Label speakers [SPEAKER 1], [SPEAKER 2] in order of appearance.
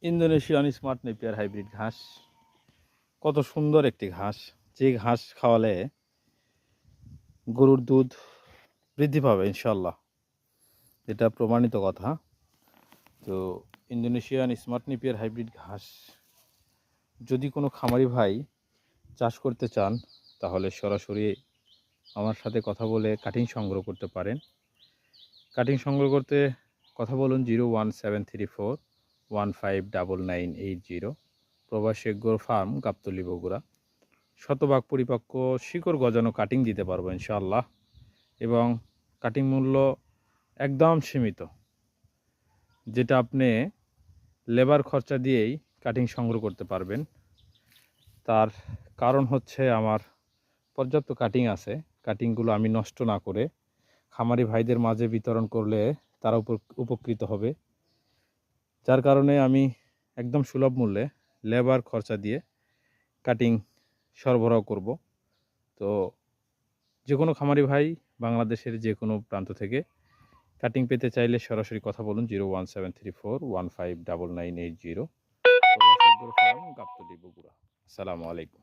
[SPEAKER 1] Indonesian smart Napier hybrid ঘাস কত সুন্দর একটি ঘাস, যে ঘাস খাওয়ালে গরুর দুধ বৃদ্ধি পাবে ইনশাল্লাহ, এটা প্রমাণিত কথা। তো ইন্দোনেশিয়ান স্মার্ট নেপিয়ার হাইব্রিড ঘাস যদি কোনো খামারি ভাই চাষ করতে চান তাহলে সরাসরি আমার সাথে কথা বলে কাটিং সংগ্রহ করতে পারেন। কাটিং সংগ্রহ করতে কথা বলুন 01734159980। প্রবাসী এগ্রো ফার্ম, গাবতলী, বগুড়া। শতভাগ পরিপক্ক শিকড় গজানো কাটিং দিতে পারবো ইনশাআল্লাহ, এবং কাটিং মূল্য একদম সীমিত, যেটা আপনি লেবার খরচা দিয়েই কাটিং সংগ্রহ করতে পারবেন। তার কারণ হচ্ছে আমার পর্যাপ্ত কাটিং আছে, কাটিংগুলো আমি নষ্ট না করে খামারি ভাইদের মাঝে বিতরণ করলে তারা উপকৃত হবে, যার কারণে আমি একদম সুলভ মূল্যে লেবার খরচা দিয়ে কাটিং সরবরাহ করব। তো যে কোনো খামারি ভাই বাংলাদেশের যে কোনো প্রান্ত থেকে কাটিং পেতে চাইলে সরাসরি কথা বলুন 01734159980। গাবতলী, বগুড়া। আসসালামু আলাইকুম।